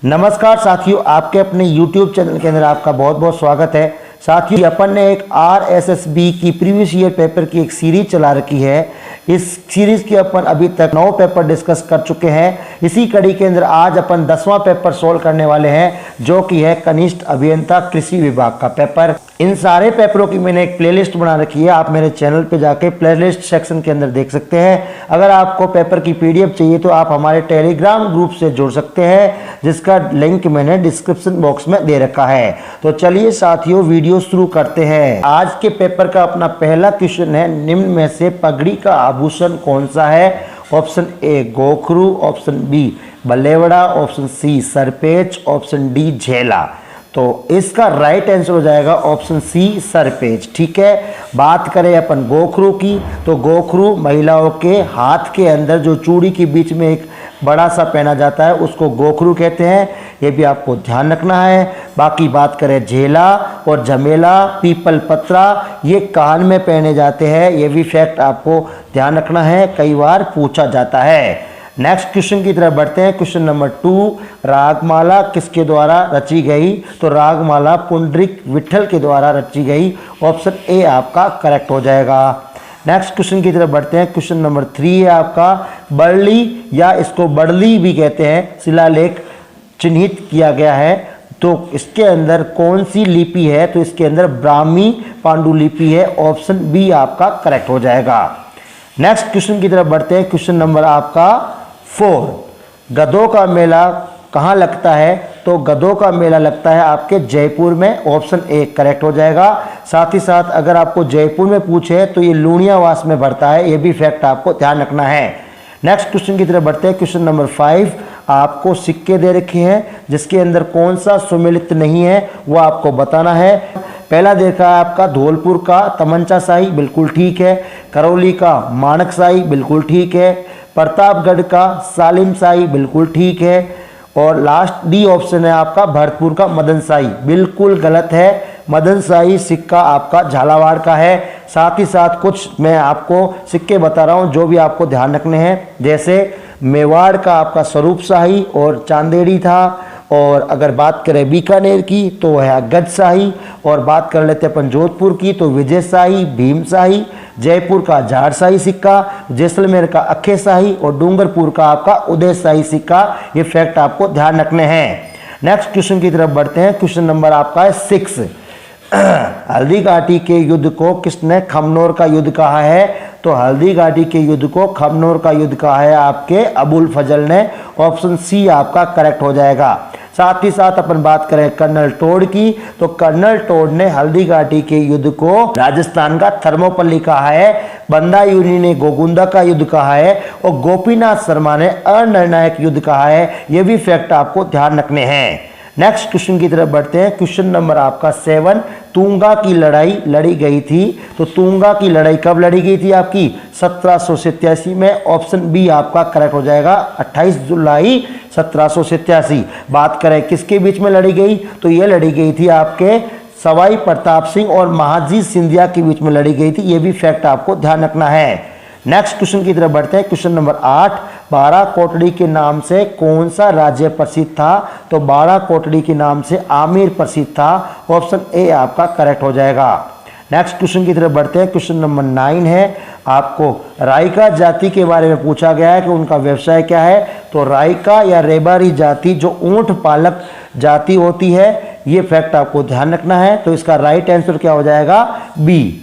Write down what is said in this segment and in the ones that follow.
नमस्कार साथियों, आपके अपने YouTube चैनल के अंदर आपका बहुत बहुत स्वागत है। साथियों, अपन ने एक RSSB की प्रीवियस ईयर पेपर की एक सीरीज चला रखी है। इस सीरीज के अपन अभी तक 9 पेपर डिस्कस कर चुके हैं। इसी कड़ी के अंदर आज अपन 10वां पेपर सोल्व करने वाले हैं, जो कि है कनिष्ठ अभियंता कृषि विभाग का पेपर। इन सारे पेपरों की मैंने एक प्लेलिस्ट बना रखी है, आप मेरे चैनल पे जाके प्लेलिस्ट सेक्शन के अंदर देख सकते हैं। अगर आपको पेपर की PDF चाहिए तो आप हमारे टेलीग्राम ग्रुप से जुड़ सकते हैं, जिसका लिंक मैंने डिस्क्रिप्शन बॉक्स में दे रखा है। तो चलिए साथियों, वीडियो शुरू करते हैं। आज के पेपर का अपना पहला क्वेश्चन है, निम्न में से पगड़ी का आभूषण कौन सा है? ऑप्शन ए गोखरू, ऑप्शन बी बल्लेवड़ा, ऑप्शन सी सरपेच, ऑप्शन डी झेला। तो इसका राइट आंसर हो जाएगा ऑप्शन सी सरपेच। ठीक है, बात करें अपन गोखरू की, तो गोखरू महिलाओं के हाथ के अंदर जो चूड़ी के बीच में एक बड़ा सा पहना जाता है, उसको गोखरू कहते हैं। ये भी आपको ध्यान रखना है। बाकी बात करें झेला और झमेला, पीपल पत्रा, ये कान में पहने जाते हैं। ये भी फैक्ट आपको ध्यान रखना है, कई बार पूछा जाता है। नेक्स्ट क्वेश्चन की तरफ बढ़ते हैं। क्वेश्चन नंबर 2, रागमाला किसके द्वारा रची गई? तो रागमाला पुंडरीक विठल के द्वारा रची गई। ऑप्शन ए आपका करेक्ट हो जाएगा। नेक्स्ट क्वेश्चन की तरफ बढ़ते हैं। क्वेश्चन नंबर 3 है आपका, बरली या इसको बड़ली भी कहते हैं, शिलालेख चिन्हित किया गया है। तो इसके अंदर कौन सी लिपि है? तो इसके अंदर ब्राह्मी पांडुलिपि है। ऑप्शन बी आपका करेक्ट हो जाएगा। नेक्स्ट क्वेश्चन की तरफ बढ़ते हैं। क्वेश्चन नंबर आपका 4, गधों का मेला कहाँ लगता है? तो गधों का मेला लगता है आपके जयपुर में। ऑप्शन ए करेक्ट हो जाएगा। साथ ही साथ अगर आपको जयपुर में पूछे तो ये लूणियावास में बढ़ता है, ये भी फैक्ट आपको ध्यान रखना है। नेक्स्ट क्वेश्चन की तरफ बढ़ते हैं। क्वेश्चन नंबर 5, आपको सिक्के दे रखे हैं, जिसके अंदर कौन सा सुमेलित नहीं है वो आपको बताना है। पहला देखा है आपका धौलपुर का तमंचा शाही, बिल्कुल ठीक है। करौली का माणक शाही, बिल्कुल ठीक है। प्रतापगढ़ का सालिम शाही, बिल्कुल ठीक है। और लास्ट डी ऑप्शन है आपका भरतपुर का मदन शाही, बिल्कुल गलत है। मदन शाही सिक्का आपका झालावाड़ का है। साथ ही साथ कुछ मैं आपको सिक्के बता रहा हूँ जो भी आपको ध्यान रखने हैं, जैसे मेवाड़ का आपका स्वरूप शाही और चांदेड़ी था। और अगर बात करें बीकानेर की तो वह है गज शाही। और बात कर लेते हैं अपन जोधपुर की, तो विजय शाही, भीम शाही। जयपुर का झाड़ शाही सिक्का, जैसलमेर का अखे शाही और डूंगरपुर का आपका उदय शाही सिक्का। ये फैक्ट आपको ध्यान रखने हैं। नेक्स्ट क्वेश्चन की तरफ बढ़ते हैं। क्वेश्चन नंबर आपका है 6, हल्दी घाटी के युद्ध को किसने खमनोर का युद्ध कहा है? तो हल्दी घाटी के युद्ध को खमनोर का युद्ध कहा है आपके अबुल फजल ने। ऑप्शन सी आपका करेक्ट हो जाएगा। साथ ही साथ अपन बात करें कर्नल टोड की, तो कर्नल टोड ने हल्दी घाटी के युद्ध को राजस्थान का थर्मोपल्ली कहा है। बंदायूनी ने गोगुंदा का युद्ध कहा है और गोपीनाथ शर्मा ने अनिर्णायक युद्ध कहा है। ये भी फैक्ट आपको ध्यान रखने हैं। नेक्स्ट क्वेश्चन की तरफ बढ़ते हैं। क्वेश्चन नंबर आपका 7, तुंगा की लड़ाई लड़ी गई थी। तो तुंगा की लड़ाई कब लड़ी गई थी आपकी? 1787 में। ऑप्शन बी आपका करेक्ट हो जाएगा, 28 जुलाई 1787। बात करें किसके बीच में लड़ी गई? तो ये लड़ी गई थी आपके सवाई प्रताप सिंह और महाजी सिंधिया के बीच में लड़ी गई थी। ये भी फैक्ट आपको ध्यान रखना है। नेक्स्ट क्वेश्चन की तरफ बढ़ते हैं। क्वेश्चन नंबर 8, 12 कोटड़ी के नाम से कौन सा राज्य प्रसिद्ध था? तो 12 कोटड़ी के नाम से आमेर प्रसिद्ध था। ऑप्शन ए आपका करेक्ट हो जाएगा। नेक्स्ट क्वेश्चन की तरफ बढ़ते हैं। क्वेश्चन नंबर 9 है, आपको राइका जाति के बारे में पूछा गया है कि उनका व्यवसाय क्या है? तो राइका या रेबारी जाति जो ऊंट पालक जाति होती है, ये फैक्ट आपको ध्यान रखना है। तो इसका राइट आंसर क्या हो जाएगा? बी।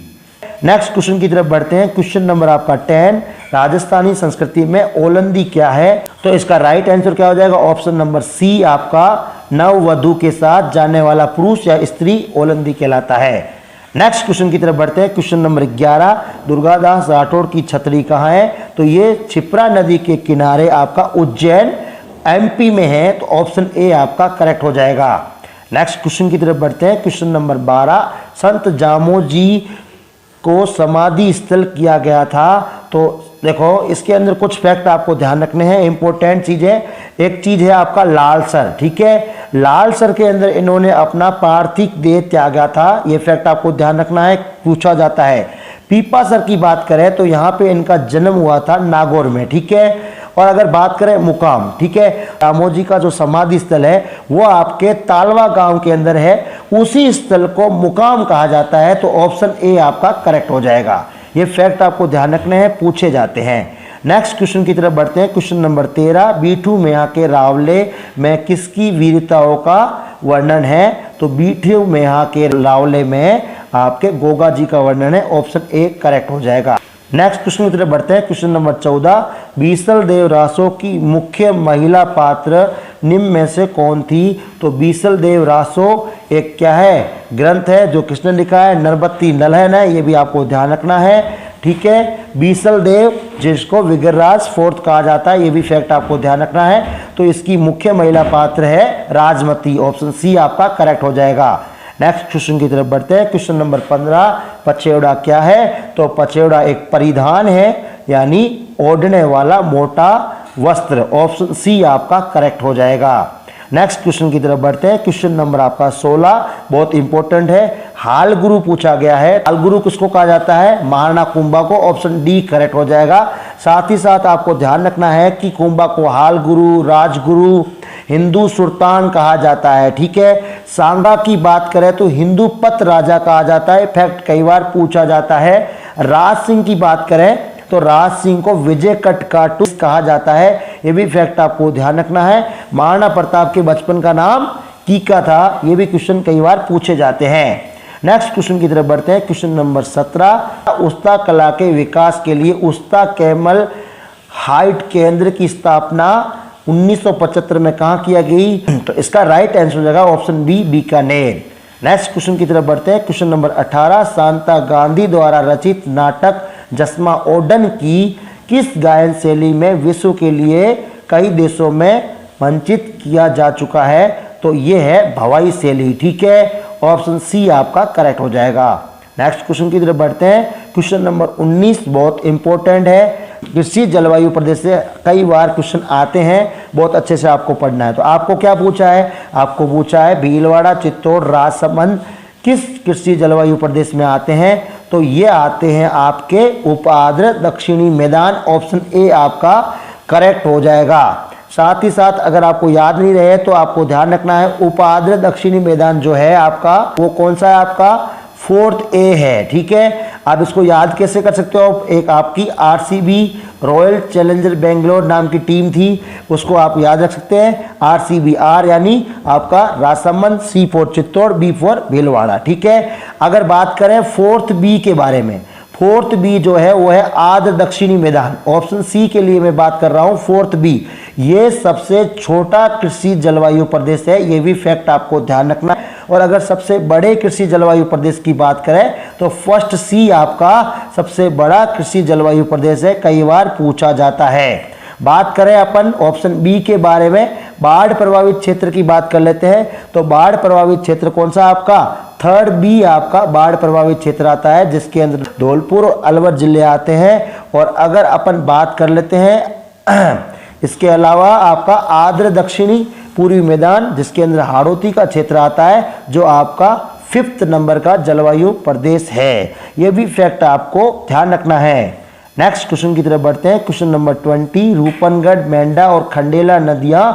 नेक्स्ट क्वेश्चन की तरफ बढ़ते हैं। क्वेश्चन नंबर आपका 10, राजस्थानी संस्कृति में ओलंदी क्या है? तो इसका राइट आंसर क्या हो जाएगा? ऑप्शन नंबर सी आपका नववधु के साथ जाने वाला पुरुष या स्त्री ओलंदी कहलाता है। नेक्स्ट क्वेश्चन की तरफ बढ़ते हैं। क्वेश्चन नंबर 11, दुर्गादास राठौड़ की छतरी कहाँ है? तो ये क्षिप्रा नदी के किनारे आपका उज्जैन MP में है। तो ऑप्शन ए आपका करेक्ट हो जाएगा। नेक्स्ट क्वेश्चन की तरफ बढ़ते हैं। क्वेश्चन नंबर 12, संत जामोजी को समाधि स्थल किया गया था। तो देखो इसके अंदर कुछ फैक्ट आपको ध्यान रखने हैं, इंपॉर्टेंट चीजें। एक चीज है आपका लालसर, ठीक है। लालसर के अंदर इन्होंने अपना पार्थिव देह त्यागा था, ये फैक्ट आपको ध्यान रखना है, पूछा जाता है। पीपासर की बात करें तो यहाँ पे इनका जन्म हुआ था नागौर में, ठीक है। और अगर बात करें मुकाम, ठीक है, रामोजी का जो समाधि स्थल है वो आपके तालवा गांव के अंदर है, उसी स्थल को मुकाम कहा जाता है। तो ऑप्शन ए आपका करेक्ट हो जाएगा। ये फैक्ट आपको ध्यान रखने हैं, पूछे जाते हैं। नेक्स्ट क्वेश्चन की तरफ बढ़ते हैं। क्वेश्चन नंबर 13, बीठू मेहा के रावले में किसकी वीरताओं का वर्णन है? तो बीठू मेहा के रावले में आपके गोगा जी का वर्णन है। ऑप्शन ए करेक्ट हो जाएगा। नेक्स्ट क्वेश्चन की तरफ बढ़ते हैं। क्वेश्चन नंबर 14, बीसल देव रासो की मुख्य महिला पात्र निम्न में से कौन थी? तो बीसल देव रासो एक क्या है, ग्रंथ है जो किसने लिखा है? नरबत्ती नलहन है। ये भी आपको ध्यान रखना है, ठीक है। बीसल देव जिसको विग्रहराज फोर्थ कहा जाता है, ये भी फैक्ट आपको ध्यान रखना है। तो इसकी मुख्य महिला पात्र है राजमती। ऑप्शन सी आपका करेक्ट हो जाएगा। नेक्स्ट क्वेश्चन की तरफ बढ़ते हैं। क्वेश्चन नंबर 15, पचेवड़ा क्या है? तो पचेवड़ा एक परिधान है, यानी ओढ़ने वाला मोटा वस्त्र। ऑप्शन सी आपका करेक्ट हो जाएगा। नेक्स्ट क्वेश्चन की तरफ बढ़ते हैं। क्वेश्चन नंबर आपका 16 बहुत इंपॉर्टेंट है। हाल गुरु पूछा गया है। हाल गुरु किसको कहा जाता है? महाराणा कुंभा को। ऑप्शन डी करेक्ट हो जाएगा। साथ ही साथ आपको ध्यान रखना है कि कुंभा को हाल गुरु, राजगुरु, हिंदू सुल्तान कहा जाता है, ठीक है। सांगा की बात करें तो हिंदू पत राजा कहा जाता है, फैक्ट कई बार पूछा जाता है। राज सिंह की बात करें तो राज सिंह को विजय कटकाटू कहा जाता है, ये भी फैक्ट आपको ध्यान रखना है। महाराणा प्रताप के बचपन का नाम कीका था, ये भी क्वेश्चन कई बार पूछे जाते हैं। नेक्स्ट क्वेश्चन की तरफ बढ़ते हैं। क्वेश्चन नंबर 17, उस्ता कला के विकास के लिए उस्ता कैमल हाइट केंद्र की स्थापना 1975 में कहाँ किया गई? तो इसका राइट आंसर हो जाएगा option B, Bikaner. Next question की तरफ बढ़ते हैं। क्वेश्चन नंबर 18, शांता गांधी द्वारा रचित नाटक जसमा ओडन की किस गायन शैली में विश्व के लिए कई देशों में मंचित किया जा चुका है? तो ये है भवाई शैली, ठीक है। ऑप्शन सी आपका करेक्ट हो जाएगा। नेक्स्ट क्वेश्चन की तरफ बढ़ते हैं। क्वेश्चन नंबर 19 बहुत इंपॉर्टेंट है। कृषि जलवायु प्रदेश से कई बार क्वेश्चन आते हैं, बहुत अच्छे से आपको पढ़ना है। तो आपको क्या पूछा है? आपको पूछा है भीलवाड़ा, चित्तौड़, राजसमंद किस कृषि जलवायु प्रदेश में आते हैं? तो ये आते हैं आपके उप आर्द्र दक्षिणी मैदान। ऑप्शन ए आपका करेक्ट हो जाएगा। साथ ही साथ अगर आपको याद नहीं रहे तो आपको ध्यान रखना है, उप आर्द्र दक्षिणी मैदान जो है आपका वो कौन सा है? आपका 4th ए है, ठीक है। आप इसको याद कैसे कर सकते हो? एक आपकी आरसीबी रॉयल चैलेंजर बेंगलोर नाम की टीम थी, उसको आप याद रख सकते हैं। आरसीबी, आर यानी आपका Rajsamand, C for Chittor, B for Bhilwara, ठीक है। अगर बात करें 4th बी के बारे में, 4th बी जो है वो है आर्द्र दक्षिणी मैदान। ऑप्शन सी के लिए मैं बात कर रहा हूं, 4th बी। ये सबसे छोटा कृषि जलवायु प्रदेश है, ये भी फैक्ट आपको ध्यान रखना है। और अगर सबसे बड़े कृषि जलवायु प्रदेश की बात करें तो फर्स्ट सी आपका सबसे बड़ा कृषि जलवायु प्रदेश है, कई बार पूछा जाता है। बात करें अपन ऑप्शन बी के बारे में, बाढ़ प्रभावित क्षेत्र की बात कर लेते हैं। तो बाढ़ प्रभावित क्षेत्र कौन सा आपका? 3rd बी आपका बाढ़ प्रभावित क्षेत्र आता है, जिसके अंदर धौलपुर और अलवर जिले आते हैं। और अगर अपन बात कर लेते हैं इसके अलावा आपका आर्द्र दक्षिणी पूर्वी मैदान, जिसके अंदर हाड़ौती का क्षेत्र आता है, जो आपका 5th नंबर का जलवायु प्रदेश है। यह भी फैक्ट आपको ध्यान रखना है। नेक्स्ट क्वेश्चन की तरफ बढ़ते हैं। क्वेश्चन नंबर 20, रूपनगढ़, मेंढा और खंडेला नदियां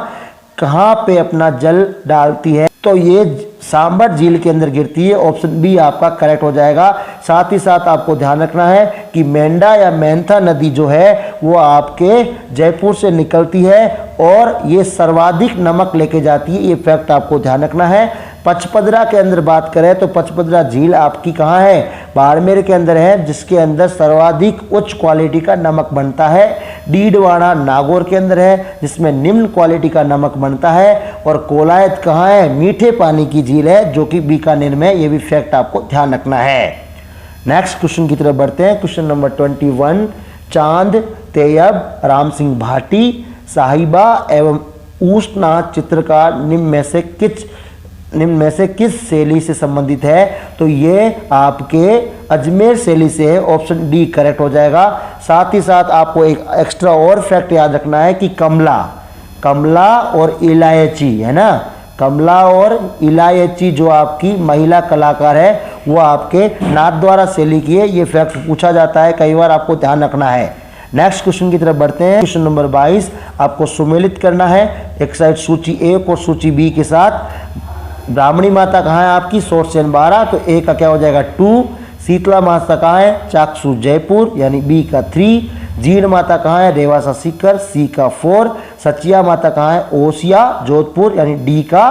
कहाँ पे अपना जल डालती है? तो ये सांबर झील के अंदर गिरती है। ऑप्शन बी आपका करेक्ट हो जाएगा। साथ ही साथ आपको ध्यान रखना है कि मेंढा या मेंथा नदी जो है वो आपके जयपुर से निकलती है और ये सर्वाधिक नमक लेके जाती है, ये फैक्ट आपको ध्यान रखना है। पचपदरा के अंदर बात करें तो पचपदरा झील आपकी कहाँ है? बाड़मेर के अंदर है, जिसके अंदर सर्वाधिक उच्च क्वालिटी का नमक बनता है। डीडवाना नागौर के अंदर है, जिसमें निम्न क्वालिटी का नमक बनता है। और कोलायत कहाँ है? मीठे पानी की झील है, जो कि बीकानेर में, ये भी फैक्ट आपको ध्यान रखना है। नेक्स्ट क्वेश्चन की तरफ बढ़ते हैं। क्वेश्चन नंबर 21, चांद, तैयब, राम सिंह भाटी, साहिबा एवं ऊष्णा चित्रकार निम्न में से किस शैली से संबंधित है? तो ये आपके अजमेर शैली से है। ऑप्शन डी करेक्ट हो जाएगा। साथ ही साथ आपको एक एक्स्ट्रा और फैक्ट याद रखना है कि कमला और इलायची है ना, कमला और इलायची जो आपकी महिला कलाकार है वो आपके नाथद्वारा शैली की है, ये फैक्ट पूछा जाता है, कई बार आपको ध्यान रखना है। नेक्स्ट क्वेश्चन की तरफ बढ़ते हैं। क्वेश्चन नंबर 22 आपको सुमेलित करना है एक साइड सूची ए और सूची बी के साथ। ब्राह्मणी माता कहाँ है आपकी? सोरसेन 12, तो ए का क्या हो जाएगा 2। शीतला माता कहाँ है? चाकसू जयपुर यानी बी का 3। जीण माता कहाँ है? रेवासा सीकर, सी का 4। सचिया माता कहाँ है? ओसिया जोधपुर यानी डी का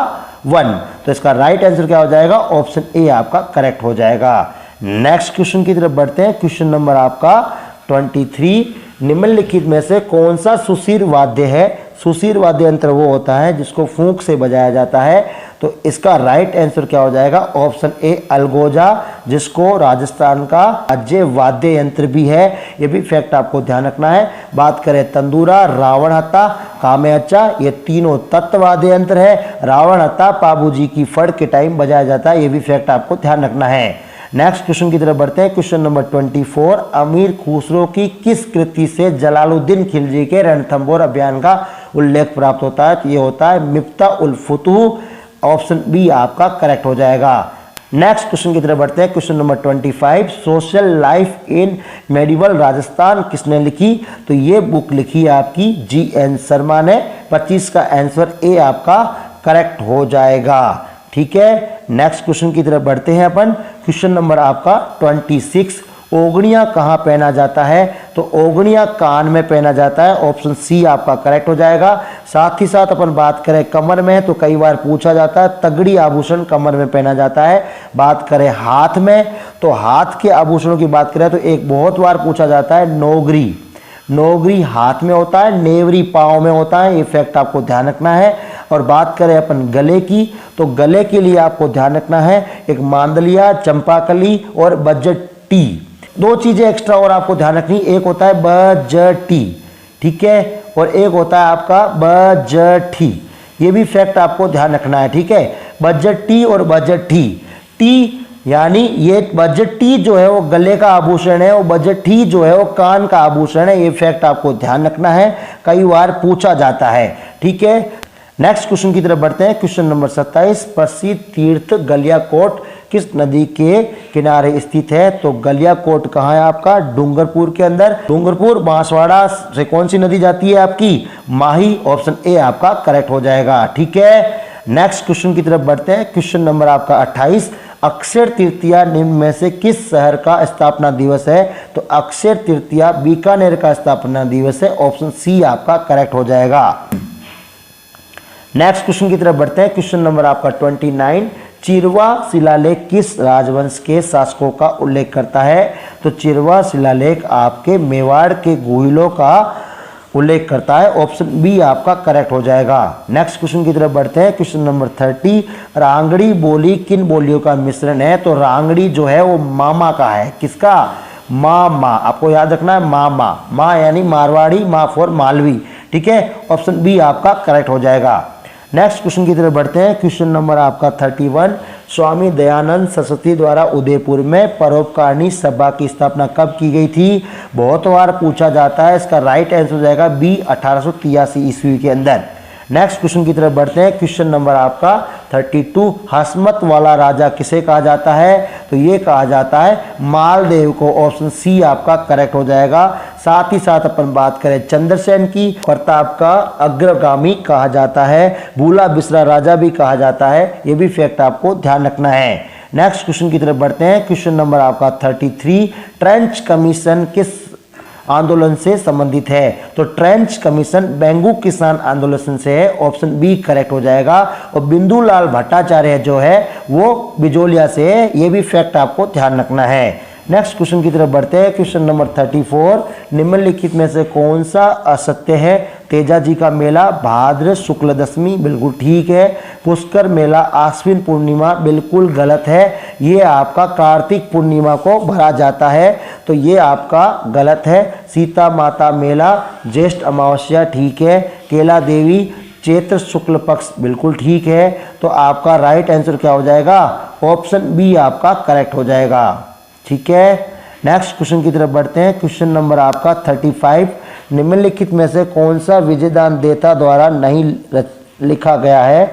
1। तो इसका राइट आंसर क्या हो जाएगा? ऑप्शन ए आपका करेक्ट हो जाएगा। नेक्स्ट क्वेश्चन की तरफ बढ़ते हैं। क्वेश्चन नंबर आपका 23, निम्नलिखित में से कौन सा सुशीर वाद्य है? सुशीर वाद्य यंत्र वो होता है जिसको फूंक से बजाया जाता है। तो इसका राइट आंसर क्या हो जाएगा? ऑप्शन ए अलगोजा, जिसको राजस्थान का राज्य वाद्य यंत्र भी है। ये भी फैक्ट आपको ध्यान रखना है। बात करें तंदूरा, रावण हत्ता, कामेचा, ये तीनों तत्व वाद्य यंत्र है। रावण हत्ता पाबूजी की फड़ के टाइम बजाया जाता है, ये भी फैक्ट आपको ध्यान रखना है। नेक्स्ट क्वेश्चन की तरफ बढ़ते हैं। क्वेश्चन नंबर 24, अमीर खुसरो की किस कृति से जलालुद्दीन खिलजी के रणथंबोर अभियान का उल्लेख प्राप्त होता है? तो ये होता है मिफ्ता उल फुतूह, ऑप्शन बी आपका करेक्ट हो जाएगा। नेक्स्ट क्वेश्चन की तरफ बढ़ते हैं। Question number 25, social life in medieval Rajasthan किसने लिखी? तो ये बुक लिखी है आपकी जी.एन. शर्मा ने। 25 का आंसर ए आपका करेक्ट हो जाएगा। ठीक है, नेक्स्ट क्वेश्चन की तरफ बढ़ते हैं अपन। क्वेश्चन नंबर आपका 26, ओगणिया कहाँ पहना जाता है? तो ओगणिया कान में पहना जाता है, ऑप्शन सी आपका करेक्ट हो जाएगा। साथ ही साथ अपन बात करें कमर में, तो कई बार पूछा जाता है तगड़ी आभूषण कमर में पहना जाता है। बात करें हाथ में, तो हाथ के आभूषणों की बात करें तो एक बहुत बार पूछा जाता है नोगरी। नोगरी हाथ में होता है, नेवरी पाँव में होता है, ये फैक्ट आपको ध्यान रखना है। और बात करें अपन गले की, तो गले के लिए आपको ध्यान रखना है एक मांदलिया, चंपाकली और बजटी। दो चीजें एक्स्ट्रा और आपको ध्यान रखनी, एक होता है बजटी, ठीक है, और एक होता है आपका बजठी। ये भी फैक्ट आपको ध्यान रखना है, ठीक है। बजटी और बजठी, टी यानी ये बजटी जो है वो गले का आभूषण है और बजठी जो है वो कान का आभूषण है, ये फैक्ट आपको ध्यान रखना है, कई बार पूछा जाता है, ठीक है। नेक्स्ट क्वेश्चन की तरफ बढ़ते हैं। क्वेश्चन नंबर 27, प्रसिद्ध तीर्थ गलियाकोट किस नदी के किनारे स्थित है? तो गलियाकोट कहाँ है आपका? डूंगरपुर के अंदर। डूंगरपुर बांसवाड़ा से कौन सी नदी जाती है आपकी? माही, ऑप्शन ए आपका करेक्ट हो जाएगा, ठीक है। नेक्स्ट क्वेश्चन की तरफ बढ़ते हैं। क्वेश्चन नंबर आपका 28, अक्षय तृतीया निम्न में से किस शहर का स्थापना दिवस है? तो अक्षय तृतीया बीकानेर का स्थापना दिवस है, ऑप्शन सी आपका करेक्ट हो जाएगा। नेक्स्ट क्वेश्चन की तरफ बढ़ते हैं। क्वेश्चन नंबर आपका 29, चिरवा शिलालेख किस राजवंश के शासकों का उल्लेख करता है? तो चिरवा शिलालेख आपके मेवाड़ के गोहिलों का उल्लेख करता है, ऑप्शन बी आपका करेक्ट हो जाएगा। नेक्स्ट क्वेश्चन की तरफ बढ़ते हैं। क्वेश्चन नंबर 30, रांगड़ी बोली किन बोलियों का मिश्रण है? तो रांगड़ी जो है वो मामा का है, किसका? मामा, आपको याद रखना है मामा, माँ यानी मारवाड़ी, मा फॉर मालवी, ठीक है, ऑप्शन बी आपका करेक्ट हो जाएगा। नेक्स्ट क्वेश्चन की तरफ बढ़ते हैं। क्वेश्चन नंबर आपका 31, स्वामी दयानंद सरस्वती द्वारा उदयपुर में परोपकारिणी सभा की स्थापना कब की गई थी? बहुत बार पूछा जाता है, इसका राइट आंसर हो जाएगा बी 1883 ईस्वी के अंदर। नेक्स्ट क्वेश्चन की तरफ बढ़ते हैं। क्वेश्चन नंबर आपका 32, हसमत वाला राजा किसे कहा जाता है? तो ये कहा जाता है मालदेव को, ऑप्शन सी आपका करेक्ट हो जाएगा। साथ ही साथ अपन बात करें चंद्रसेन की, प्रताप का अग्रगामी कहा जाता है, भूला बिसरा राजा भी कहा जाता है, ये भी फैक्ट आपको ध्यान रखना है। नेक्स्ट क्वेश्चन की तरफ बढ़ते हैं। क्वेश्चन नंबर आपका 33, ट्रेंच कमीशन किस आंदोलन से संबंधित है? तो ट्रेंच कमीशन बेंगू किसान आंदोलन से है, ऑप्शन बी करेक्ट हो जाएगा। और बिंदुलाल भट्टाचार्य जो है वो बिजोलिया से है, ये भी फैक्ट आपको ध्यान रखना है। नेक्स्ट क्वेश्चन की तरफ बढ़ते हैं। क्वेश्चन नंबर 34, निम्नलिखित में से कौन सा असत्य है? तेजा जी का मेला भाद्र शुक्ल दशमी, बिल्कुल ठीक है। पुष्कर मेला आश्विन पूर्णिमा, बिल्कुल गलत है, ये आपका कार्तिक पूर्णिमा को भरा जाता है, तो ये आपका गलत है। सीता माता मेला ज्येष्ठ अमावस्या, ठीक है। केला देवी चैत्र शुक्ल पक्ष, बिल्कुल ठीक है। तो आपका राइट आंसर क्या हो जाएगा? ऑप्शन बी आपका करेक्ट हो जाएगा, ठीक है। नेक्स्ट क्वेश्चन की तरफ बढ़ते हैं। क्वेश्चन नंबर आपका 35, निम्नलिखित में से कौन सा विजयदान देता द्वारा नहीं लिखा गया है?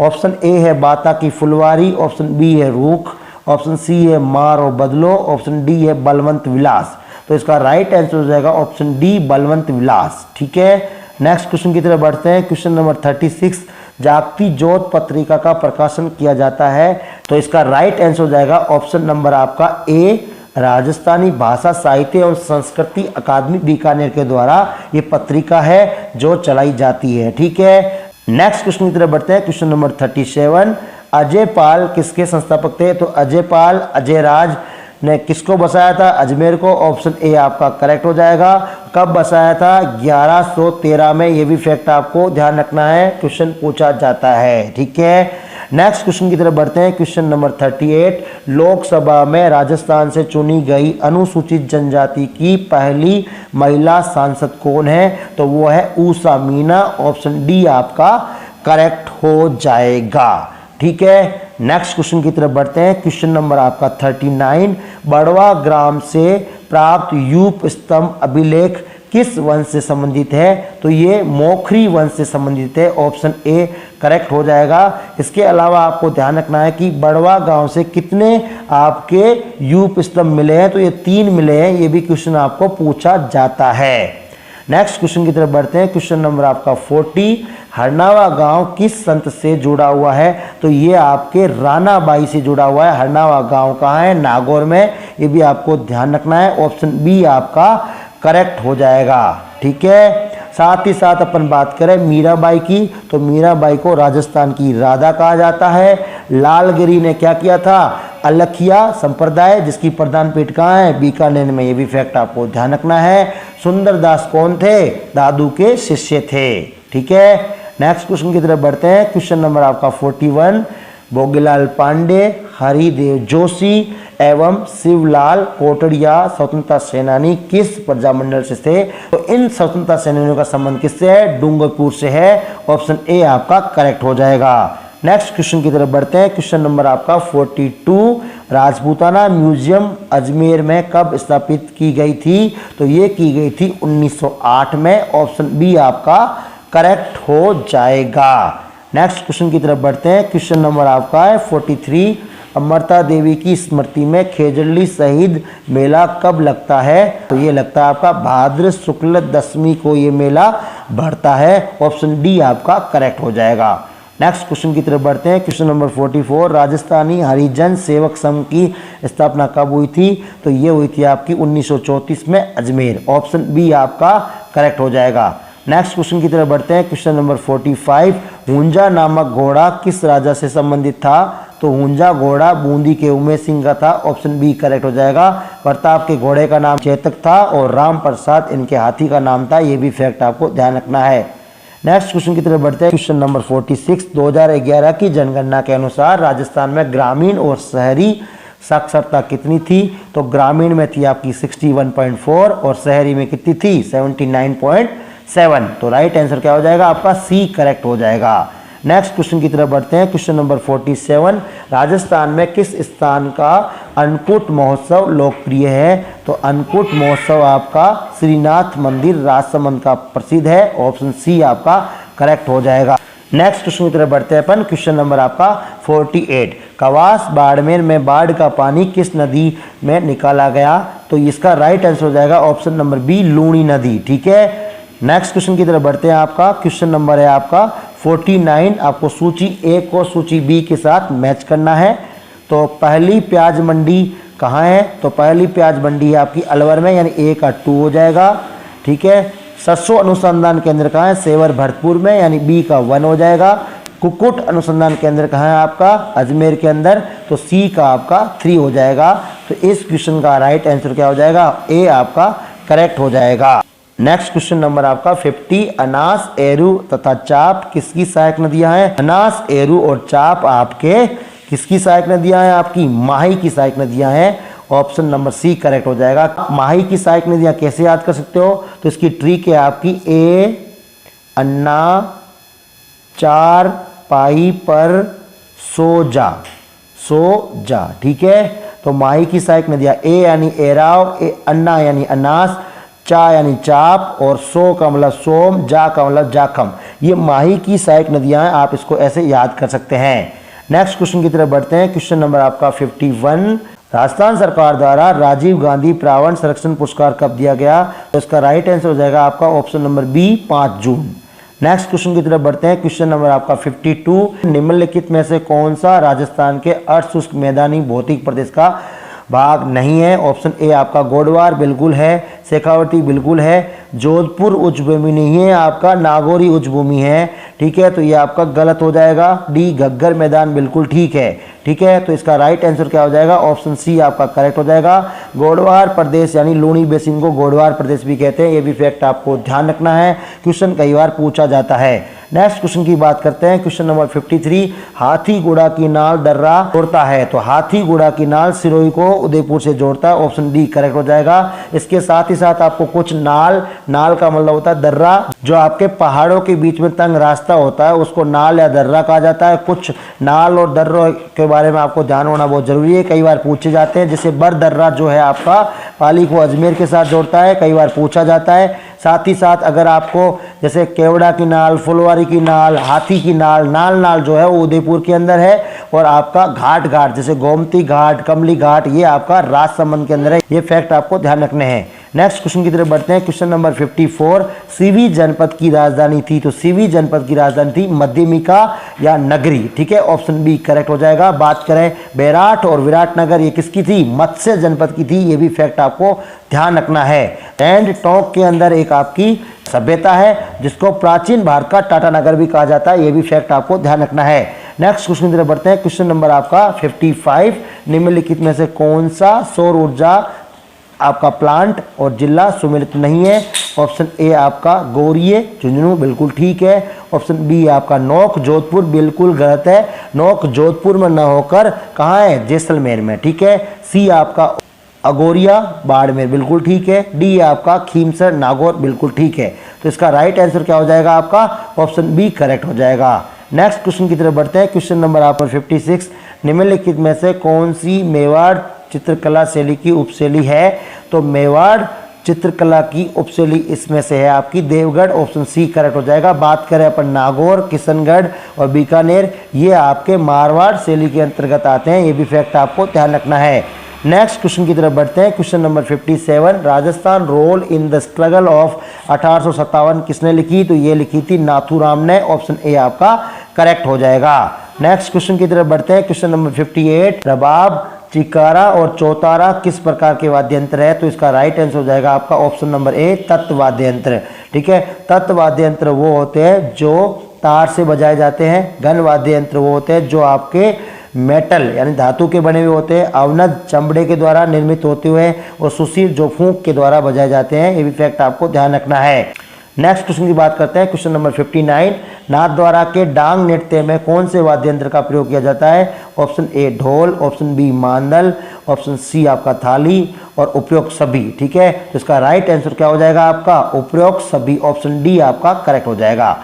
ऑप्शन ए है बाता की फुलवारी, ऑप्शन बी है रूख, ऑप्शन सी है मार और बदलो, ऑप्शन डी है बलवंत विलास। तो इसका राइट आंसर हो जाएगा ऑप्शन डी बलवंत विलास। ठीक है, नेक्स्ट क्वेश्चन की तरफ बढ़ते हैं। क्वेश्चन नंबर 36, जागती ज्योत पत्रिका का प्रकाशन किया जाता है, तो इसका राइट आंसर हो जाएगा ऑप्शन नंबर आपका ए राजस्थानी भाषा साहित्य एवं संस्कृति अकादमी बीकानेर के द्वारा ये पत्रिका है जो चलाई जाती है। ठीक है, नेक्स्ट क्वेश्चन की तरफ बढ़ते हैं। क्वेश्चन नंबर 37, अजय पाल किसके संस्थापक थे? तो अजय पाल अजय राज ने किसको बसाया था? अजमेर को। ऑप्शन ए आपका करेक्ट हो जाएगा। कब बसाया था? 1113 में। ये भी फैक्ट आपको ध्यान रखना है, क्वेश्चन पूछा जाता है। ठीक है, नेक्स्ट क्वेश्चन की तरफ बढ़ते हैं। क्वेश्चन नंबर 38, लोकसभा में राजस्थान से चुनी गई अनुसूचित जनजाति की पहली महिला सांसद कौन है? तो वो है ऊषा मीना। ऑप्शन डी आपका करेक्ट हो जाएगा। ठीक है, नेक्स्ट क्वेश्चन की तरफ बढ़ते हैं। क्वेश्चन नंबर आपका 39, बड़वा ग्राम से प्राप्त यूप स्तंभ अभिलेख किस वंश से संबंधित है? तो ये मोखरी वंश से संबंधित है। ऑप्शन ए करेक्ट हो जाएगा। इसके अलावा आपको ध्यान रखना है कि बड़वा गांव से कितने आपके यूप स्तंभ मिले हैं? तो ये 3 मिले हैं। ये भी क्वेश्चन आपको पूछा जाता है। नेक्स्ट क्वेश्चन की तरफ बढ़ते हैं। क्वेश्चन नंबर आपका 40, हरनावा गांव किस संत से जुड़ा हुआ है? तो ये आपके रानाबाई से जुड़ा हुआ है। हरनावा गांव कहाँ है? नागौर में। ये भी आपको ध्यान रखना है। ऑप्शन बी आपका करेक्ट हो जाएगा। ठीक है, साथ ही साथ अपन बात करें मीराबाई की, तो मीराबाई को राजस्थान की राधा कहा जाता है। लालगिरी ने क्या किया था? अलखिया संप्रदाय, जिसकी प्रधान पीठ कहाँ है? बीकानेर में। ये भी फैक्ट आपको ध्यान रखना है। सुंदरदास कौन थे? दादू के शिष्य थे। ठीक है, नेक्स्ट क्वेश्चन की तरफ बढ़ते हैं। क्वेश्चन नंबर आपका 41, भोगीलाल पांडे, हरिदेव जोशी एवं शिवलाल कोटड़िया स्वतंत्रता सेनानी किस प्रजामंडल से थे? तो इन स्वतंत्रता सेनानियों का संबंध किससे है? डूंगरपुर से है। ऑप्शन ए आपका करेक्ट हो जाएगा। नेक्स्ट क्वेश्चन की तरफ बढ़ते हैं। क्वेश्चन नंबर आपका 42, राजपूताना म्यूजियम अजमेर में कब स्थापित की गई थी? तो ये की गई थी 1908 में। ऑप्शन बी आपका करेक्ट हो जाएगा। नेक्स्ट क्वेश्चन की तरफ बढ़ते हैं। क्वेश्चन नंबर आपका है 43, अमृता देवी की स्मृति में खेजड़ली शहीद मेला कब लगता है? तो ये लगता है आपका भाद्र शुक्ल दशमी को ये मेला बढ़ता है। ऑप्शन डी आपका करेक्ट हो जाएगा। नेक्स्ट क्वेश्चन की तरफ बढ़ते हैं। क्वेश्चन नंबर 44, राजस्थानी हरिजन सेवक संघ की स्थापना कब हुई थी? तो ये हुई थी आपकी 1934 में अजमेर। ऑप्शन बी आपका करेक्ट हो जाएगा। नेक्स्ट क्वेश्चन की तरफ बढ़ते हैं। क्वेश्चन नंबर 45, हुंजा नामक घोड़ा किस राजा से संबंधित था? तो हुंजा घोड़ा बूंदी के उमेश सिंह का था। ऑप्शन बी करेक्ट हो जाएगा। प्रताप के घोड़े का नाम चेतक था और राम प्रसाद इनके हाथी का नाम था। ये भी फैक्ट आपको ध्यान रखना है। नेक्स्ट क्वेश्चन की तरफ बढ़ते हैं। क्वेश्चन नंबर 46, 2011 की जनगणना के अनुसार राजस्थान में ग्रामीण और शहरी साक्षरता कितनी थी? तो ग्रामीण में थी आपकी 61.4 और शहरी में कितनी थी? 79.7। तो राइट आंसर क्या हो जाएगा? आपका सी करेक्ट हो जाएगा। नेक्स्ट क्वेश्चन की तरफ बढ़ते हैं। क्वेश्चन नंबर 47, राजस्थान में किस स्थान का अन्नकूट महोत्सव लोकप्रिय है? तो अन्नकूट महोत्सव आपका श्रीनाथ मंदिर राजसमंद का प्रसिद्ध है। ऑप्शन सी आपका करेक्ट हो जाएगा। नेक्स्ट क्वेश्चन की तरफ बढ़ते हैं अपन। क्वेश्चन नंबर आपका 48, कवास बाड़मेर में बाढ़ का पानी किस नदी में निकाला गया? तो इसका राइट आंसर हो जाएगा ऑप्शन नंबर बी लूणी नदी। ठीक है, नेक्स्ट क्वेश्चन की तरफ बढ़ते हैं। आपका क्वेश्चन नंबर है आपका 49, आपको सूची ए को सूची बी के साथ मैच करना है। तो पहली प्याज मंडी कहाँ है? तो पहली प्याज मंडी है आपकी अलवर में, यानी ए का 2 हो जाएगा। ठीक है, सरसों अनुसंधान केंद्र कहाँ है? सेवर भरतपुर में, यानी बी का 1 हो जाएगा। कुक्कुट अनुसंधान केंद्र कहाँ है आपका? अजमेर के अंदर, तो सी का आपका 3 हो जाएगा। तो इस क्वेश्चन का राइट आंसर क्या हो जाएगा? ए आपका करेक्ट हो जाएगा। नेक्स्ट क्वेश्चन नंबर आपका 50, अनास, एरू तथा चाप किसकी सहायक नदियां हैं? अनास, एरू और चाप आपके किसकी सहायक नदियां हैं? आपकी माही की सहायक नदियां हैं। ऑप्शन नंबर सी करेक्ट हो जाएगा। माही की सहायक नदियां कैसे याद कर सकते हो? तो इसकी ट्रिक है आपकी ए अन्ना 4 पाई पर सो जा। ठीक है, तो माही की सहायक नदियां ए यानी एराव, अन्ना यानी अनास, चा यानी चाप और सो का मतलब सोम, जा का मतलब जाखम। ये माही की सहायक नदियां हैं, आप इसको ऐसे याद कर सकते हैं। नेक्स्ट क्वेश्चन की तरफ बढ़ते हैं। क्वेश्चन नंबर आपका 51, राजस्थान सरकार द्वारा राजीव गांधी प्रावण संरक्षण पुरस्कार कब दिया गया? तो इसका राइट आंसर हो जाएगा आपका ऑप्शन नंबर बी 5 जून। नेक्स्ट क्वेश्चन की तरफ बढ़ते हैं। क्वेश्चन नंबर आपका 52, निम्नलिखित में से कौन सा राजस्थान के अर्धशुष्क मैदानी भौतिक प्रदेश का भाग नहीं है? ऑप्शन ए आपका गोडवार बिल्कुल है, शेखावटी बिल्कुल है, जोधपुर उच्च भूमि नहीं है, आपका नागौरी उच्च भूमि है। ठीक है, तो ये आपका गलत हो जाएगा। डी घग्गर मैदान बिल्कुल ठीक है। ठीक है, तो इसका राइट आंसर क्या हो जाएगा? ऑप्शन सी आपका करेक्ट हो जाएगा। गोडवार प्रदेश यानी लूणी बेसिन को गोडवार प्रदेश भी कहते हैं, ये भी फैक्ट आपको ध्यान रखना है, क्वेश्चन कई बार पूछा जाता है। नेक्स्ट क्वेश्चन की बात करते हैं। क्वेश्चन नंबर 53, हाथीगुड़ा की नाल दर्रा जोड़ता है? तो हाथीगुड़ा की नाल सिरोही को उदयपुर से जोड़ता है, ऑप्शन डी करेक्ट हो जाएगा। इसके साथ ही साथ आपको कुछ नाल का मतलब होता है दर्रा, जो आपके पहाड़ों के बीच में तंग रास्ता होता है उसको नाल या दर्रा कहा जाता है। कुछ नाल और दर्रों के बारे में आपको ध्यान होना बहुत जरूरी है, कई बार पूछे जाते हैं। जैसे बर दर्रा जो है आपका पाली को अजमेर के साथ जोड़ता है, कई बार पूछा जाता है। साथ ही साथ अगर आपको जैसे केवड़ा की नाल, फुलवारी की नाल, हाथी की नाल, नाल जो है वो उदयपुर के अंदर है। और आपका घाट जैसे गोमती घाट, कमली घाट, ये आपका राजसमंद के अंदर है। ये फैक्ट आपको ध्यान रखने हैं। नेक्स्ट क्वेश्चन की तरफ बढ़ते हैं। क्वेश्चन नंबर 54, सीवी जनपद की राजधानी थी? तो सीवी जनपद की राजधानी थी मध्यमिका या नगरी? ठीक है, ऑप्शन बी करेक्ट हो जाएगा। बात करें बैराट और विराटनगर, ये किसकी थी? मत्स्य जनपद की थी, ये भी फैक्ट आपको ध्यान रखना है। एंड टोंक के अंदर एक आपकी सभ्यता है जिसको प्राचीन भारत का टाटा नगर भी कहा जाता है, ये भी फैक्ट आपको ध्यान रखना है। नेक्स्ट क्वेश्चन की तरफ बढ़ते हैं। क्वेश्चन नंबर आपका 55, निम्नलिखित में से कौन सा सौर ऊर्जा आपका प्लांट और जिला सुमेलित नहीं है? ऑप्शन ए आपका गौरिये झुंझुनू बिल्कुल ठीक है। ऑप्शन बी आपका नोक जोधपुर बिल्कुल गलत है, नोक जोधपुर में न होकर कहाँ है? जैसलमेर में। ठीक है, सी आपका अगोरिया बाड़मेर बिल्कुल ठीक है। डी आपका खीमसर नागौर बिल्कुल ठीक है। तो इसका राइट आंसर क्या हो जाएगा? आपका ऑप्शन बी करेक्ट हो जाएगा। नेक्स्ट क्वेश्चन की तरफ बढ़ते हैं। क्वेश्चन नंबर आपका 56, निम्नलिखित में से कौन सी मेवाड़ चित्रकला शैली की उपशैली है? तो मेवाड़ चित्रकला की उपशैली इसमें से है आपकी देवगढ़, ऑप्शन सी करेक्ट हो जाएगा। बात करें अपन नागौर, किशनगढ़ और बीकानेर, ये आपके मारवाड़ शैली के अंतर्गत आते हैं, ये भी फैक्ट आपको ध्यान रखना है। नेक्स्ट क्वेश्चन की तरफ बढ़ते हैं। Question number 57, Rajasthan role in the struggle of 1857 किसने लिखी? तो ये लिखी थी नाथूराम ने, ऑप्शन ए आपका करेक्ट हो जाएगा। नेक्स्ट क्वेश्चन की तरफ बढ़ते हैं। क्वेश्चन नंबर 58, रबाब, चिकारा और चौतारा किस प्रकार के वाद्य यंत्र है? तो इसका राइट आंसर हो जाएगा आपका ऑप्शन नंबर ए तत्व वाद्य यंत्र। ठीक है, तत्व वाद्य यंत्र वो होते हैं जो तार से बजाए जाते हैं, घन वाद्य यंत्र वो होते हैं जो आपके मेटल यानी धातु के बने हुए होते हैं, अवनद चमड़े के द्वारा निर्मित होते हुए, और सुशील जो फूंक के द्वारा बजाए जाते हैं, ये भी फैक्ट आपको ध्यान रखना है। नेक्स्ट क्वेश्चन की बात करते हैं। क्वेश्चन नंबर 59, नाथद्वारा के डांग नृत्य में कौन से वाद्य यंत्र का प्रयोग किया जाता है? ऑप्शन ए ढोल, ऑप्शन बी मांदल, ऑप्शन सी आपका थाली और उपयुक्त सभी। ठीक है, तो इसका राइट आंसर क्या हो जाएगा? आपका उपयुक्त सभी, ऑप्शन डी आपका करेक्ट हो जाएगा।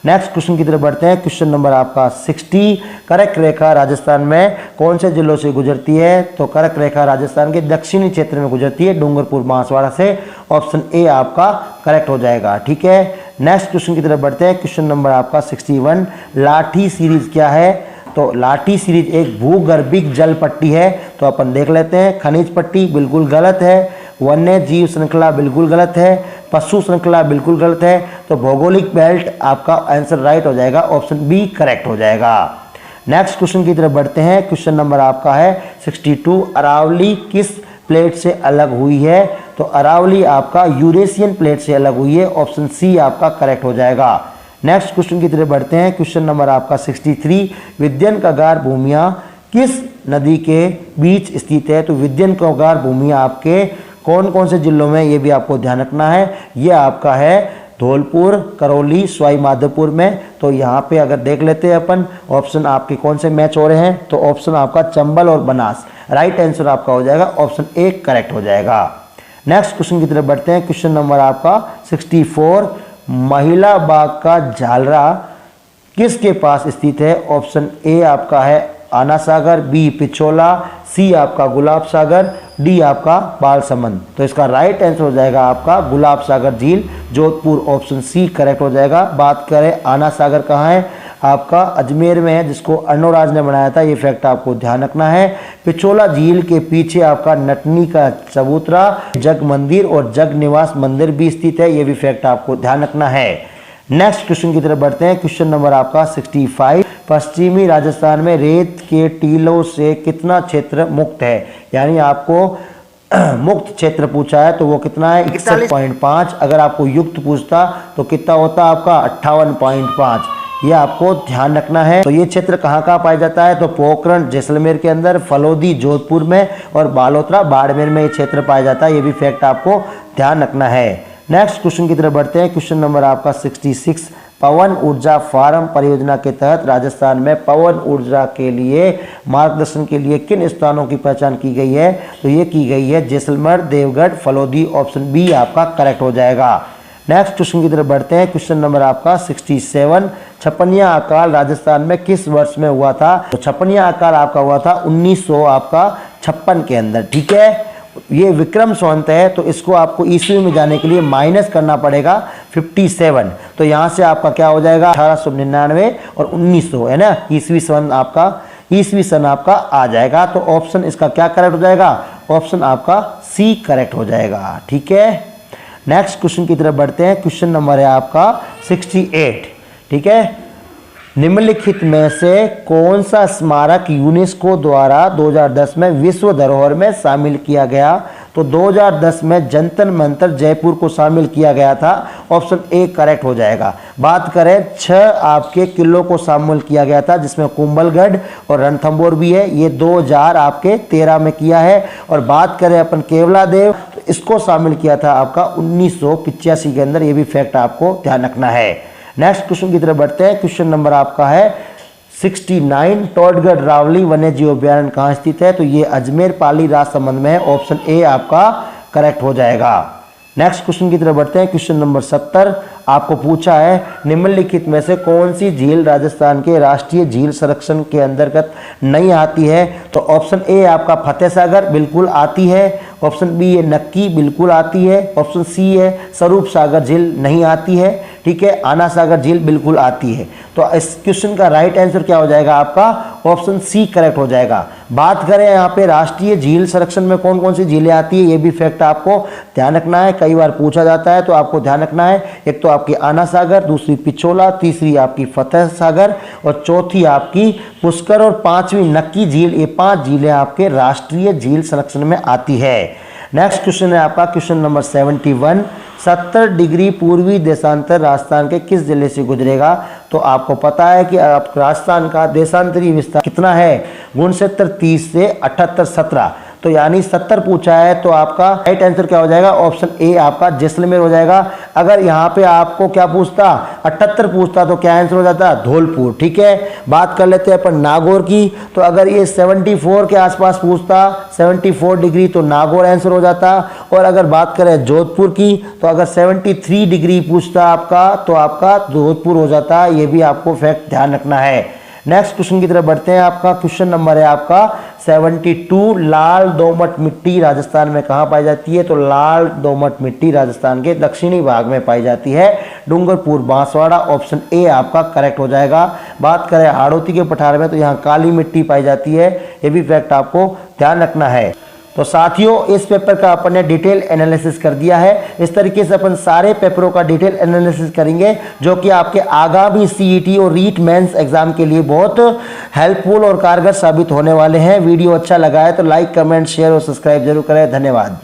नेक्स्ट क्वेश्चन की तरफ बढ़ते हैं। क्वेश्चन नंबर आपका 60, कर्क रेखा राजस्थान में कौन से जिलों से गुजरती है? तो कर्क रेखा राजस्थान के दक्षिणी क्षेत्र में गुजरती है, डूंगरपुर बांसवाड़ा से, ऑप्शन ए आपका करेक्ट हो जाएगा। ठीक है, नेक्स्ट क्वेश्चन की तरफ बढ़ते हैं। क्वेश्चन नंबर आपका 61, लाठी सीरीज क्या है? तो लाठी सीरीज एक भूगर्भिक जल पट्टी है, तो अपन देख लेते हैं। खनिज पट्टी बिल्कुल गलत है, वन्य जीव श्रृंखला बिल्कुल गलत है, पशु श्रृंखला बिल्कुल गलत है। तो भौगोलिक बेल्ट आपका आंसर राइट हो जाएगा, ऑप्शन बी करेक्ट हो जाएगा। नेक्स्ट क्वेश्चन की तरफ बढ़ते हैं। क्वेश्चन नंबर आपका है 62, अरावली किस प्लेट से अलग हुई है? तो अरावली आपका यूरेशियन प्लेट से अलग हुई है, ऑप्शन सी आपका करेक्ट हो जाएगा। नेक्स्ट क्वेश्चन की तरफ बढ़ते हैं। क्वेश्चन नंबर आपका 63, विद्यन कगार भूमियाँ किस नदी के बीच स्थित है? तो विद्यन कगार भूमियाँ आपके कौन कौन से जिलों में, ये भी आपको ध्यान रखना है। ये आपका है धौलपुर, करौली, सवाई माधोपुर में। तो यहाँ पे अगर देख लेते हैं अपन ऑप्शन आपके कौन से मैच हो रहे हैं, तो ऑप्शन आपका चंबल और बनास, राइट आंसर आपका हो जाएगा, ऑप्शन ए करेक्ट हो जाएगा। नेक्स्ट क्वेश्चन की तरफ बढ़ते हैं। क्वेश्चन नंबर आपका 64, महिला बाग का झालरा किसके पास स्थित है? ऑप्शन ए आपका है आना सागर, बी पिछोला, सी आपका गुलाब सागर, डी आपका बालसमंद। तो इसका राइट आंसर हो जाएगा आपका गुलाब सागर झील, जोधपुर, ऑप्शन सी करेक्ट हो जाएगा। बात करें आना सागर कहाँ है? आपका अजमेर में है, जिसको अर्णोराज ने बनाया था। ये फैक्ट आपको ध्यान रखना है। पिछोला झील के पीछे आपका नटनी का चबूतरा, जग मंदिर और जग निवास मंदिर भी स्थित है। ये भी फैक्ट आपको ध्यान रखना है। नेक्स्ट क्वेश्चन की तरफ बढ़ते हैं। क्वेश्चन नंबर आपका 65, पश्चिमी राजस्थान में रेत के टीलों से कितना क्षेत्र मुक्त है? यानी आपको मुक्त क्षेत्र पूछा है तो वो कितना है? 61.5। अगर आपको युक्त पूछता तो कितना होता आपका? 58.5। ये आपको ध्यान रखना है। तो ये क्षेत्र कहाँ कहाँ पाया जाता है? तो पोखरण जैसलमेर के अंदर, फलोदी जोधपुर में और बालोतरा बाड़मेर में ये क्षेत्र पाया जाता है। ये भी फैक्ट आपको ध्यान रखना है। नेक्स्ट क्वेश्चन की तरफ बढ़ते हैं। क्वेश्चन नंबर आपका 66, पवन ऊर्जा फार्म परियोजना के तहत राजस्थान में पवन ऊर्जा के लिए मार्गदर्शन के लिए किन स्थानों की पहचान की गई है? तो ये की गई है जैसलमेर, देवगढ़, फलोदी। ऑप्शन बी आपका करेक्ट हो जाएगा। नेक्स्ट क्वेश्चन की तरफ बढ़ते हैं। क्वेश्चन नंबर आपका 67, छपनिया अकाल राजस्थान में किस वर्ष में हुआ था? तो छपनिया अकाल आपका हुआ था 1956 के अंदर। ठीक है, ये विक्रम संवत है तो इसको आपको ईस्वी में जाने के लिए माइनस करना पड़ेगा 57। तो यहाँ से आपका क्या हो जाएगा? 1899 और 1900 है ना, ईस्वी सन आपका आ जाएगा। तो ऑप्शन इसका क्या करेक्ट हो जाएगा? ऑप्शन आपका सी करेक्ट हो जाएगा। ठीक है, नेक्स्ट क्वेश्चन की तरफ बढ़ते हैं। क्वेश्चन नंबर है आपका 68। ठीक है, निम्नलिखित में से कौन सा स्मारक यूनेस्को द्वारा 2010 में विश्व धरोहर में शामिल किया गया? तो 2010 में जंतर मंतर जयपुर को शामिल किया गया था। ऑप्शन ए करेक्ट हो जाएगा। बात करें 6 आपके किलों को शामिल किया गया था, जिसमें कुंभलगढ़ और रणथंभौर भी है। ये 2013 में किया है। और बात करें अपन केवलादेव, तो इसको शामिल किया था आपका 1985 के अंदर। ये भी फैक्ट आपको ध्यान रखना है। नेक्स्ट क्वेश्चन की तरफ बढ़ते हैं। क्वेश्चन नंबर आपका है 69, टोडगढ़ रावली वन्य जीव अभ्यारण्य कहाँ स्थित है? तो ये अजमेर पाली राजसमंद में है। ऑप्शन ए आपका करेक्ट हो जाएगा। नेक्स्ट क्वेश्चन की तरफ बढ़ते हैं। क्वेश्चन नंबर 70, आपको पूछा है निम्नलिखित में से कौन सी झील राजस्थान के राष्ट्रीय झील संरक्षण के अंतर्गत नहीं आती है? तो ऑप्शन ए आपका फतेह सागर बिल्कुल आती है। ऑप्शन बी है नक्की बिल्कुल आती है। ऑप्शन सी है स्वरूप सागर झील नहीं आती है। ठीक है, आना सागर झील बिल्कुल आती है। तो इस क्वेश्चन का राइट आंसर क्या हो जाएगा आपका? ऑप्शन सी करेक्ट हो जाएगा। बात करें यहाँ पे राष्ट्रीय झील संरक्षण में कौन कौन सी झीलें आती है, ये भी फैक्ट आपको ध्यान रखना है। कई बार पूछा जाता है तो आपको ध्यान रखना है। एक तो आपकी आना सागर, दूसरी पिछोला, तीसरी आपकी फतेह सागर और चौथी आपकी पुष्कर और पांचवी नक्की झील। ये 5 झीलें आपके राष्ट्रीय झील संरक्षण में आती है। नेक्स्ट क्वेश्चन है आपका क्वेश्चन नंबर 71, 70 डिग्री पूर्वी देशांतर राजस्थान के किस जिले से गुजरेगा? तो आपको पता है कि आप राजस्थान का देशांतरी विस्तार कितना है? 69 30 से 78 17। तो यानी 70 पूछा है तो आपका राइट आंसर क्या हो जाएगा? ऑप्शन ए आपका जैसलमेर हो जाएगा। अगर यहाँ पे आपको क्या पूछता? 78 पूछता तो क्या आंसर हो जाता? धौलपुर। ठीक है, बात कर लेते हैं अपन नागौर की। तो अगर ये 74 के आसपास पूछता, 74 डिग्री, तो नागौर आंसर हो जाता। और अगर बात करें जोधपुर की, तो अगर 73 डिग्री पूछता आपका तो आपका जोधपुर हो जाता। ये भी आपको फैक्ट ध्यान रखना है। नेक्स्ट क्वेश्चन की तरफ बढ़ते हैं। आपका क्वेश्चन नंबर है आपका 72, लाल दोमट मिट्टी राजस्थान में कहाँ पाई जाती है? तो लाल दोमट मिट्टी राजस्थान के दक्षिणी भाग में पाई जाती है, डूंगरपुर बांसवाड़ा। ऑप्शन ए आपका करेक्ट हो जाएगा। बात करें हाड़ौती के पठार में, तो यहाँ काली मिट्टी पाई जाती है। ये भी फैक्ट आपको ध्यान रखना है। तो साथियों, इस पेपर का अपन ने डिटेल एनालिसिस कर दिया है। इस तरीके से अपन सारे पेपरों का डिटेल एनालिसिस करेंगे, जो कि आपके आगामी सीईटी और रीट मेंस एग्जाम के लिए बहुत हेल्पफुल और कारगर साबित होने वाले हैं। वीडियो अच्छा लगा है तो लाइक, कमेंट, शेयर और सब्सक्राइब जरूर करें। धन्यवाद।